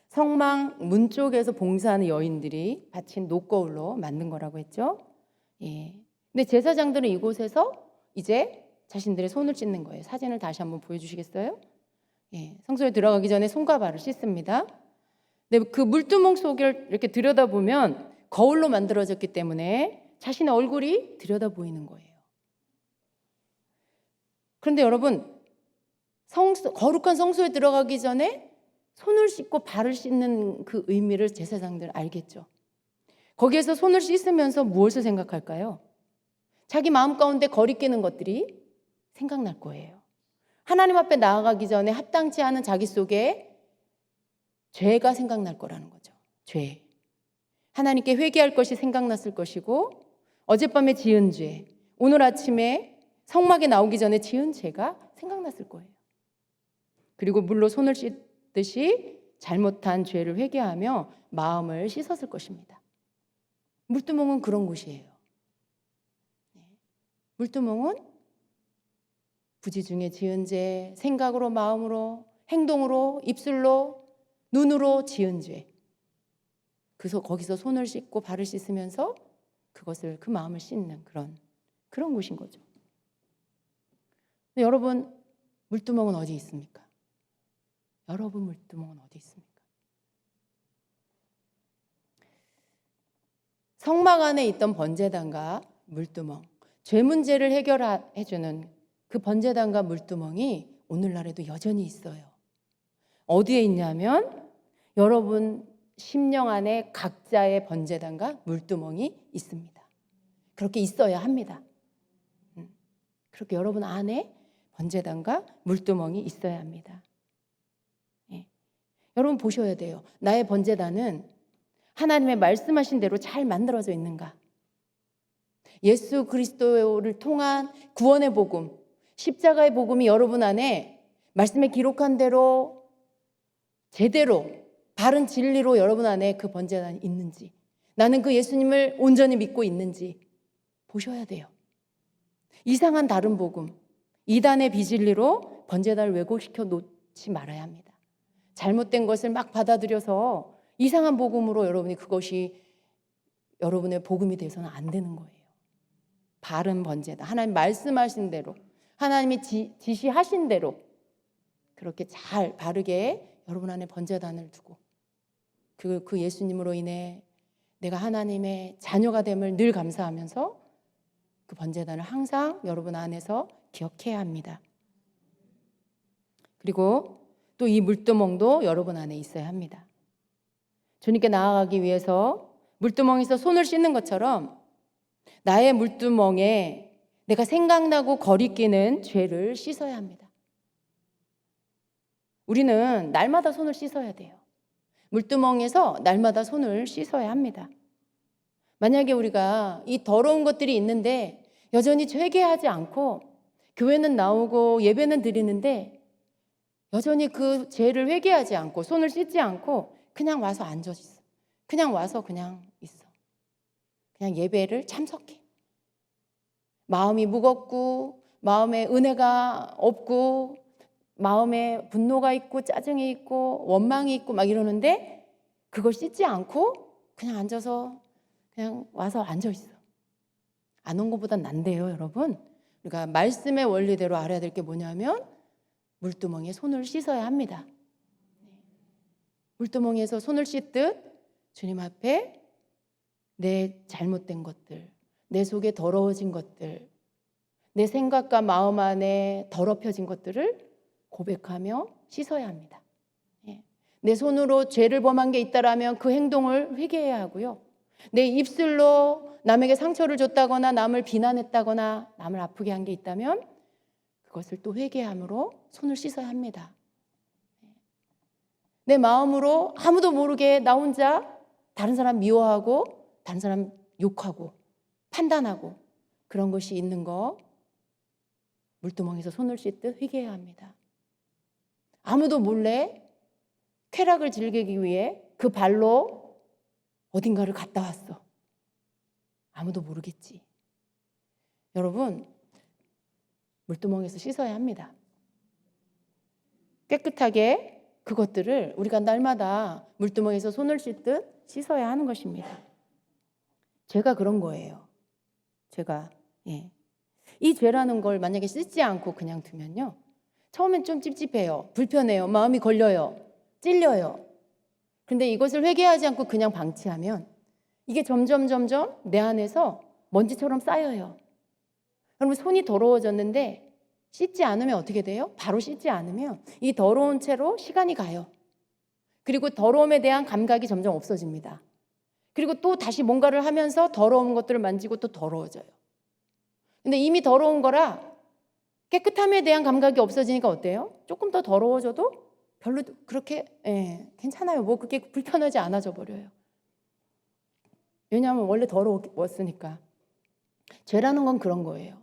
S1: 성막 문 쪽에서 봉사하는 여인들이 바친 녹거울로 만든 거라고 했죠. 근데 제사장들은 이곳에서 이제 자신들의 손을 씻는 거예요. 사진을 다시 한번 보여주시겠어요? 성소에 들어가기 전에 손과 발을 씻습니다. 근데 그 물두멍 속을 이렇게 들여다보면 거울로 만들어졌기 때문에 자신의 얼굴이 들여다 보이는 거예요. 그런데 여러분, 거룩한 성소에 들어가기 전에 손을 씻고 발을 씻는 그 의미를 제사장들 알겠죠? 거기에서 손을 씻으면서 무엇을 생각할까요? 자기 마음 가운데 거리끼는 것들이 생각날 거예요. 하나님 앞에 나아가기 전에 합당치 않은 자기 속에 죄가 생각날 거라는 거죠. 죄. 하나님께 회개할 것이 생각났을 것이고, 어젯밤에 지은 죄, 오늘 아침에 성막에 나오기 전에 지은 죄가 생각났을 거예요. 그리고 물로 손을 씻듯이 잘못한 죄를 회개하며 마음을 씻었을 것입니다. 물두멍은 그런 곳이에요. 물두멍은 부지 중에 지은 죄, 생각으로, 마음으로, 행동으로, 입술로, 눈으로 지은 죄. 그래서 거기서 손을 씻고 발을 씻으면서 그 마음을 씻는 그런 곳인 거죠. 여러분, 물두멍은 어디 있습니까? 여러분, 물두멍은 어디 있습니까? 성막 안에 있던 번제단과 물두멍, 죄 문제를 해결해주는 그 번제단과 물두멍이 오늘날에도 여전히 있어요. 어디에 있냐면 여러분 심령 안에 각자의 번제단과 물두멍이 있습니다. 그렇게 있어야 합니다. 그렇게 여러분 안에 번제단과 물두멍이 있어야 합니다. 여러분 보셔야 돼요. 나의 번제단은 하나님의 말씀하신 대로 잘 만들어져 있는가? 예수 그리스도를 통한 구원의 복음, 십자가의 복음이 여러분 안에 말씀에 기록한 대로 제대로 바른 진리로 여러분 안에 그 번제단이 있는지, 나는 그 예수님을 온전히 믿고 있는지 보셔야 돼요. 이상한 다른 복음, 이단의 비진리로 번제단을 왜곡시켜 놓지 말아야 합니다. 잘못된 것을 막 받아들여서 이상한 복음으로 여러분이 그것이 여러분의 복음이 돼서는 안 되는 거예요. 바른 번제단, 하나님 말씀하신 대로, 하나님이 지시하신 대로 그렇게 잘 바르게 여러분 안에 번제단을 두고 그 예수님으로 인해 내가 하나님의 자녀가 됨을 늘 감사하면서 그 번제단을 항상 여러분 안에서 기억해야 합니다. 그리고 또 이 물두멍도 여러분 안에 있어야 합니다. 주님께 나아가기 위해서 물두멍에서 손을 씻는 것처럼 나의 물두멍에 내가 생각나고 거리끼는 죄를 씻어야 합니다. 우리는 날마다 손을 씻어야 돼요. 물두멍에서 날마다 손을 씻어야 합니다. 만약에 우리가 이 더러운 것들이 있는데 여전히 회개하지 않고 교회는 나오고 예배는 드리는데 여전히 그 죄를 회개하지 않고 손을 씻지 않고 그냥 와서 앉아 있어. 그냥 와서 그냥 있어. 그냥 예배를 참석해. 마음이 무겁고 마음에 은혜가 없고 마음에 분노가 있고 짜증이 있고 원망이 있고 막 이러는데 그걸 씻지 않고 그냥 앉아서 그냥 와서 앉아 있어. 안 온 것보단 난데요, 여러분. 우리가 말씀의 원리대로 알아야 될 게 뭐냐면 물두멍에 손을 씻어야 합니다. 물두멍에서 손을 씻듯 주님 앞에 내 잘못된 것들, 내 속에 더러워진 것들, 내 생각과 마음 안에 더럽혀진 것들을 고백하며 씻어야 합니다. 내 손으로 죄를 범한 게 있다라면 그 행동을 회개해야 하고요. 내 입술로 남에게 상처를 줬다거나 남을 비난했다거나 남을 아프게 한 게 있다면 그것을 또 회개함으로 손을 씻어야 합니다. 내 마음으로 아무도 모르게 나 혼자 다른 사람 미워하고 다른 사람 욕하고 판단하고 그런 것이 있는 거 물두멍에서 손을 씻듯 회개해야 합니다. 아무도 몰래 쾌락을 즐기기 위해 그 발로 어딘가를 갔다 왔어. 아무도 모르겠지. 여러분, 물두멍에서 씻어야 합니다. 깨끗하게 그것들을 우리가 날마다 물두멍에서 손을 씻듯 씻어야 하는 것입니다. 죄가 그런 거예요. 죄가. 이 죄라는 걸 만약에 씻지 않고 그냥 두면요. 처음엔 좀 찝찝해요. 불편해요. 마음이 걸려요. 찔려요. 근데 이것을 회개하지 않고 그냥 방치하면 이게 점점 내 안에서 먼지처럼 쌓여요. 여러분 손이 더러워졌는데 씻지 않으면 어떻게 돼요? 바로 씻지 않으면 이 더러운 채로 시간이 가요. 그리고 더러움에 대한 감각이 점점 없어집니다. 그리고 또 다시 뭔가를 하면서 더러운 것들을 만지고 또 더러워져요. 근데 이미 더러운 거라 깨끗함에 대한 감각이 없어지니까 어때요? 조금 더 더러워져도 별로 그렇게 괜찮아요. 뭐 그게 불편하지 않아져 버려요. 왜냐하면 원래 더러웠으니까. 죄라는 건 그런 거예요.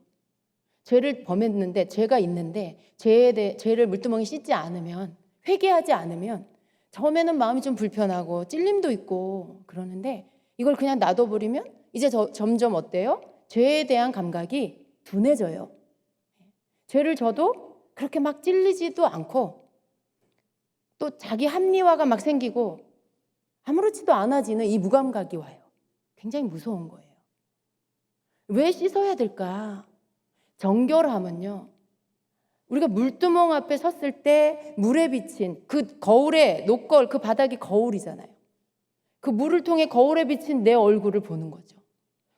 S1: 죄를 범했는데 죄가 있는데 죄를 물두멍에 씻지 않으면 회개하지 않으면 처음에는 마음이 좀 불편하고 찔림도 있고 그러는데 이걸 그냥 놔둬버리면 이제 점점 어때요? 죄에 대한 감각이 둔해져요. 죄를 져도 그렇게 막 찔리지도 않고 또 자기 합리화가 막 생기고 아무렇지도 않아지는 이 무감각이 와요. 굉장히 무서운 거예요. 왜 씻어야 될까? 정결함은요. 우리가 물두멍 앞에 섰을 때 물에 비친 그 거울에 녹걸 그 바닥이 거울이잖아요. 그 물을 통해 거울에 비친 내 얼굴을 보는 거죠.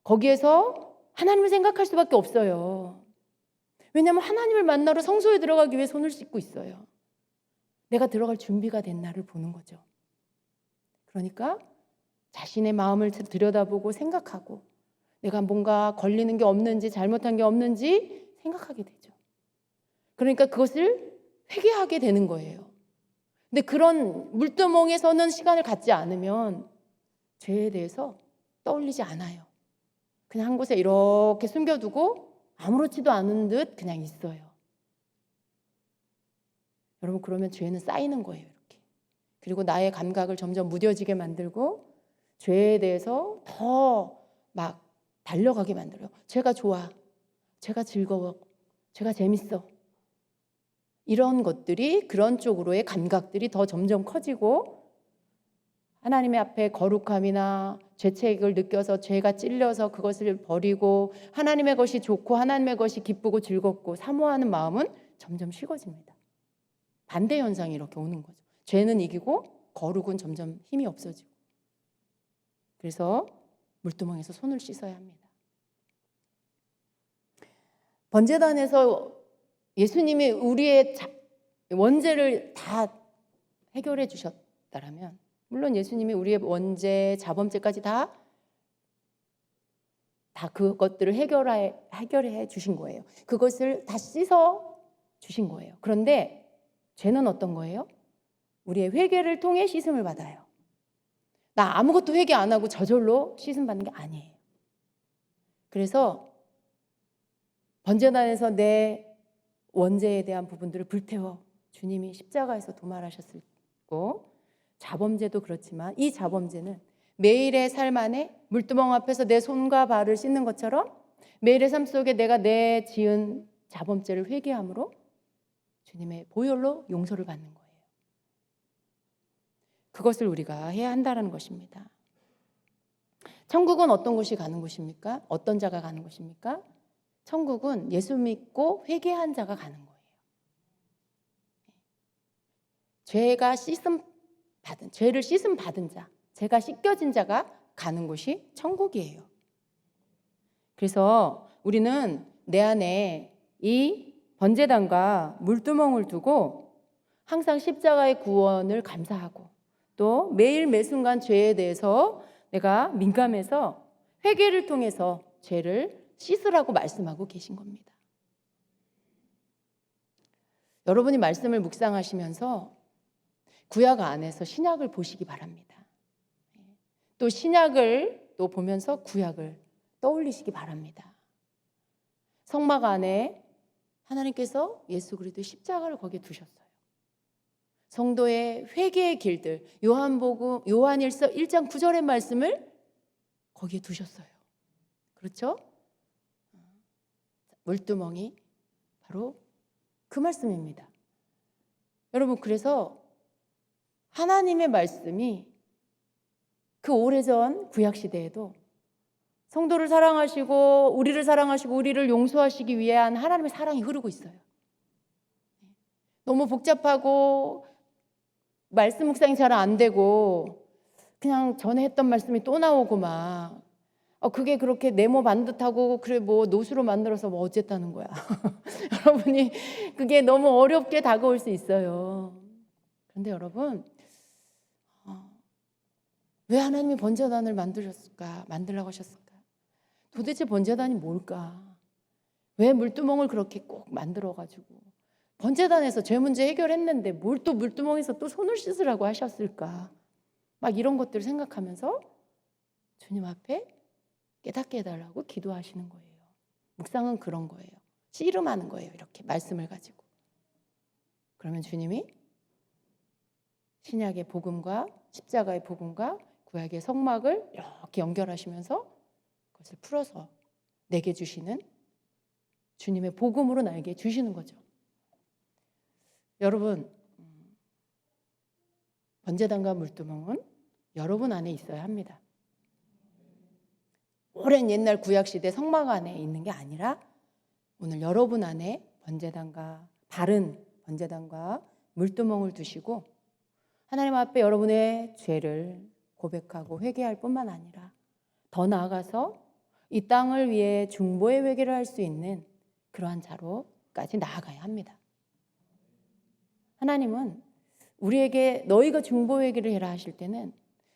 S1: 거기에서 하나님을 생각할 수밖에 없어요. 왜냐하면 하나님을 만나러 성소에 들어가기 위해 손을 씻고 있어요. 내가 들어갈 준비가 된 날을 보는 거죠. 그러니까 자신의 마음을 들여다보고 생각하고 내가 뭔가 걸리는 게 없는지 잘못한 게 없는지 생각하게 되죠. 그러니까 그것을 회개하게 되는 거예요. 근데 그런 물두멍에서는 시간을 갖지 않으면 죄에 대해서 떠올리지 않아요. 그냥 한 곳에 이렇게 숨겨두고 아무렇지도 않은 듯 그냥 있어요. 여러분, 그러면 죄는 쌓이는 거예요, 이렇게. 그리고 나의 감각을 점점 무뎌지게 만들고 죄에 대해서 더 막 달려가게 만들어요. 죄가 좋아, 죄가 즐거워, 죄가 재밌어. 이런 것들이, 그런 쪽으로의 감각들이 더 점점 커지고 하나님의 앞에 거룩함이나 죄책을 느껴서 죄가 찔려서 그것을 버리고 하나님의 것이 좋고 하나님의 것이 기쁘고 즐겁고 사모하는 마음은 점점 식어집니다. 반대 현상이 이렇게 오는 거죠. 죄는 이기고 거룩은 점점 힘이 없어지고. 그래서 물두멍에서 손을 씻어야 합니다. 번제단에서 예수님이 우리의 원죄를 다 해결해 주셨다라면, 물론 예수님이 우리의 원죄, 자범죄까지 다 그것들을 해결해 주신 거예요. 그것을 다 씻어 주신 거예요. 그런데 죄는 어떤 거예요? 우리의 회개를 통해 씻음을 받아요. 나 아무것도 회개 안 하고 저절로 씻음 받는 게 아니에요. 그래서 번제단에서 내 원죄에 대한 부분들을 불태워 주님이 십자가에서 도말하셨고, 자범죄도 그렇지만 이 자범죄는 매일의 삶 안에 물두멍 앞에서 내 손과 발을 씻는 것처럼 매일의 삶 속에 내가 내 지은 자범죄를 회개함으로 주님의 보혈로 용서를 받는 거예요. 그것을 우리가 해야 한다는 것입니다. 천국은 어떤 곳이 가는 곳입니까? 어떤 자가 가는 곳입니까? 천국은 예수 믿고 회개한 자가 가는 거예요. 죄를 씻음 받은 자, 죄가 씻겨진 자가 가는 곳이 천국이에요. 그래서 우리는 내 안에 이 번제단과 물두멍을 두고 항상 십자가의 구원을 감사하고, 또 매일 매순간 죄에 대해서 내가 민감해서 회개를 통해서 죄를 씻으라고 말씀하고 계신 겁니다. 여러분이 말씀을 묵상하시면서 구약 안에서 신약을 보시기 바랍니다. 또 신약을 또 보면서 구약을 떠올리시기 바랍니다. 성막 안에 하나님께서 예수 그리스도의 십자가를 거기에 두셨어요. 성도의 회개의 길들, 요한일서 1장 9절의 말씀을 거기에 두셨어요. 그렇죠? 물두멍이 바로 그 말씀입니다. 여러분, 그래서 하나님의 말씀이 그 오래전 구약시대에도 성도를 사랑하시고 우리를 사랑하시고 우리를 용서하시기 위한 하나님의 사랑이 흐르고 있어요. 너무 복잡하고 말씀 묵상이 잘 안 되고 그냥 전에 했던 말씀이 또 나오고 막 그게 그렇게 네모 반듯하고 그래 뭐 노수로 만들어서 뭐 어쨌다는 거야. 여러분이 그게 너무 어렵게 다가올 수 있어요. 그런데 여러분, 왜 하나님이 번제단을 만들라고 하셨을까? 도대체 번제단이 뭘까? 왜 물두멍을 그렇게 꼭 만들어가지고 번제단에서 죄 문제 해결했는데 뭘 또 물두멍에서 또 손을 씻으라고 하셨을까? 막 이런 것들을 생각하면서 주님 앞에 깨닫게 해달라고 기도하시는 거예요. 묵상은 그런 거예요. 씨름하는 거예요. 이렇게 말씀을 가지고. 그러면 주님이 신약의 복음과 십자가의 복음과 구약의 성막을 이렇게 연결하시면서 그것을 풀어서 내게 주시는, 주님의 복음으로 나에게 주시는 거죠. 여러분, 번제단과 물두멍은 여러분 안에 있어야 합니다. 오랜 옛날 구약시대 성막 안에 있는 게 아니라 오늘 여러분 안에 바른 번제단과 물두멍을 두시고 하나님 앞에 여러분의 죄를 고백하고 회개할 뿐만 아니라 더 나아가서 이 땅을 위해 중보의 회개를 할 수 있는 그러한 자로까지 나아가야 합니다. 하나님은 우리에게 너희가 중보 회개를 해라 하실 때는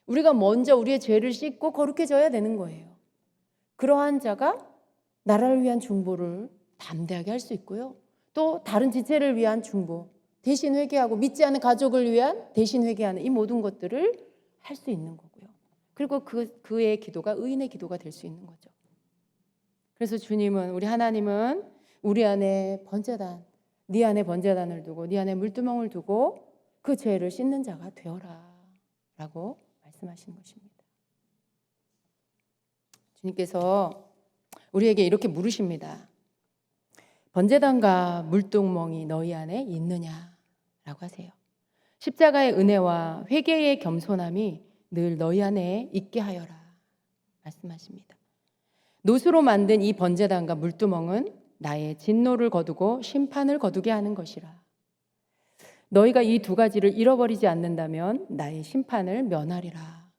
S1: 우리가 먼저 우리의 죄를 씻고 거룩해져야 되는 거예요. 그러한 자가 나라를 위한 중보를 담대하게 할 수 있고요. 또 다른 지체를 위한 중보, 대신 회개하고 믿지 않는 가족을 위한 대신 회개하는 이 모든 것들을 할 수 있는 거고요. 그리고 그의 기도가 의인의 기도가 될 수 있는 거죠. 그래서 주님은, 우리 하나님은 우리 안에 번제단, 네 안에 번제단을 두고 네 안에 물두멍을 두고 그 죄를 씻는 자가 되어라 라고 말씀하시는 것입니다. 주님께서 우리에게 이렇게 물으십니다. 번제단과 물두멍이 너희 안에 있느냐 라고 하세요. 십자가의 은혜와 회개의 겸손함이 늘 너희 안에 있게 하여라 말씀하십니다. 노수로 만든 이 번제단과 물두멍은 나의 진노를 거두고 심판을 거두게 하는 것이라. 너희가 이 두 가지를 잃어버리지 않는다면 나의 심판을 면하리라.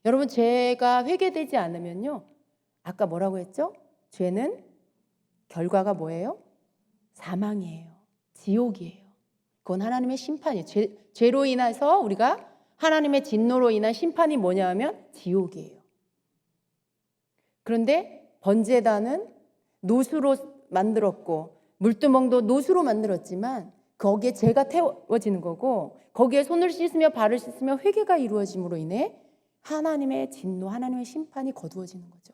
S1: 여러분, 죄가 회개되지 않으면요, 아까 뭐라고 했죠? 죄는 결과가 뭐예요? 사망이에요. 지옥이에요. 그건 하나님의 심판이에요. 죄로 인해서 우리가 하나님의 진노로 인한 심판이 뭐냐 하면 지옥이에요. 그런데 번제단은 노수로 만들었고 물두멍도 노수로 만들었지만 거기에 죄가 태워지는 거고 거기에 손을 씻으며 발을 씻으며 회개가 이루어짐으로 인해 하나님의 진노, 하나님의 심판이 거두어지는 거죠.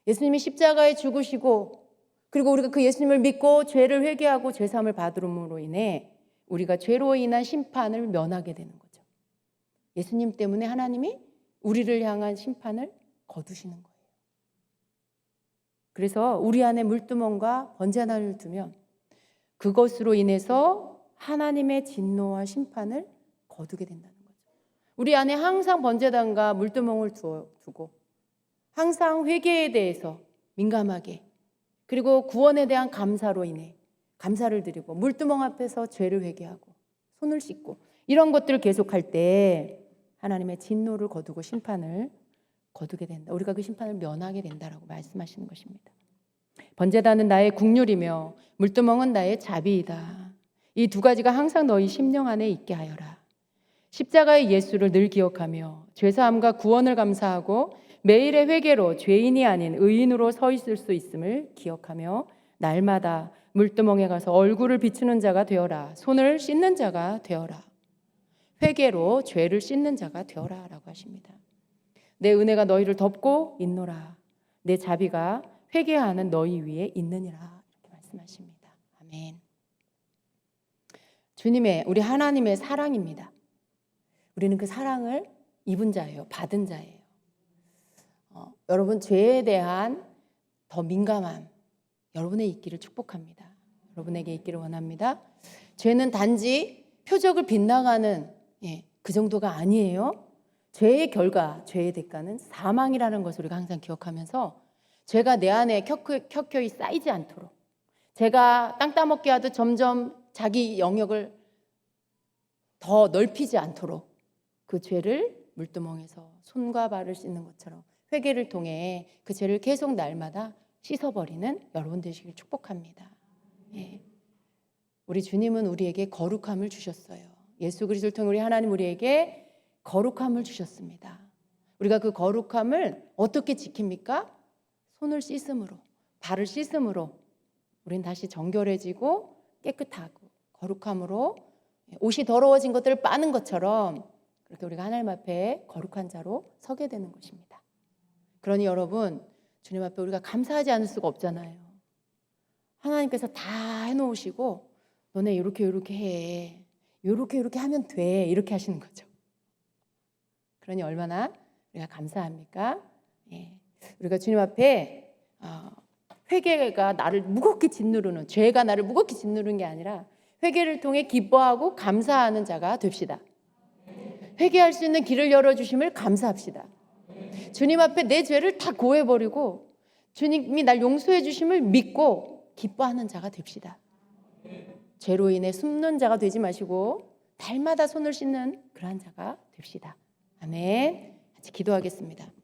S1: 예수님이 십자가에 죽으시고 그리고 우리가 그 예수님을 믿고 죄를 회개하고 죄사함을 받음으로 인해 우리가 죄로 인한 심판을 면하게 되는 거죠. 예수님 때문에 하나님이 우리를 향한 심판을 거두시는 거예요. 그래서 우리 안에 물두멍과 번제단을 두면 그것으로 인해서 하나님의 진노와 심판을 거두게 된다는 거죠. 우리 안에 항상 번제단과 물두멍을 두고 항상 회개에 대해서 민감하게 그리고 구원에 대한 감사로 인해 감사를 드리고 물두멍 앞에서 죄를 회개하고 손을 씻고 이런 것들을 계속할 때 하나님의 진노를 거두고 심판을 거두게 된다. 우리가 그 심판을 면하게 된다라고 말씀하시는 것입니다. 번제단은 나의 국률이며 물두멍은 나의 자비이다. 이 두 가지가 항상 너희 심령 안에 있게 하여라. 십자가의 예수를 늘 기억하며 죄사함과 구원을 감사하고 매일의 회개로 죄인이 아닌 의인으로 서 있을 수 있음을 기억하며 날마다 물두멍에 가서 얼굴을 비추는 자가 되어라. 손을 씻는 자가 되어라. 회개로 죄를 씻는 자가 되어라 라고 하십니다. 내 은혜가 너희를 덮고 있노라. 내 자비가 회개하는 너희 위에 있느니라. 이렇게 말씀하십니다. 아멘. 주님의, 우리 하나님의 사랑입니다. 우리는 그 사랑을 입은 자예요. 받은 자예요. 여러분, 죄에 대한 더 민감함 여러분의 있기를 축복합니다. 여러분에게 있기를 원합니다. 죄는 단지 표적을 빗나가는 그 정도가 아니에요. 죄의 결과, 죄의 대가는 사망이라는 것을 우리가 항상 기억하면서 죄가 내 안에 켜켜이 쌓이지 않도록 죄가 땅 따먹게 하듯 점점 자기 영역을 더 넓히지 않도록 그 죄를 물두멍에서 손과 발을 씻는 것처럼 회개를 통해 그 죄를 계속 날마다 씻어버리는 여러분 되시길 축복합니다. 우리 주님은 우리에게 거룩함을 주셨어요. 예수 그리스도를 통해 우리 하나님 우리에게 거룩함을 주셨습니다. 우리가 그 거룩함을 어떻게 지킵니까? 손을 씻음으로, 발을 씻음으로 우린 다시 정결해지고 깨끗하고 거룩함으로 옷이 더러워진 것들을 빠는 것처럼 그렇게 우리가 하나님 앞에 거룩한 자로 서게 되는 것입니다. 그러니 여러분, 주님 앞에 우리가 감사하지 않을 수가 없잖아요. 하나님께서 다 해놓으시고 너네 이렇게 해, 이렇게 하면 돼, 이렇게 하시는 거죠. 그러니 얼마나 우리가 감사합니까? 우리가 주님 앞에 회개가 나를 무겁게 짓누르는, 죄가 나를 무겁게 짓누르는 게 아니라 회개를 통해 기뻐하고 감사하는 자가 됩시다. 회개할 수 있는 길을 열어주심을 감사합시다. 주님 앞에 내 죄를 다 고해버리고 주님이 날 용서해 주심을 믿고 기뻐하는 자가 됩시다. 죄로 인해 숨는 자가 되지 마시고 날마다 손을 씻는 그러한 자가 됩시다. 아멘. 같이 기도하겠습니다.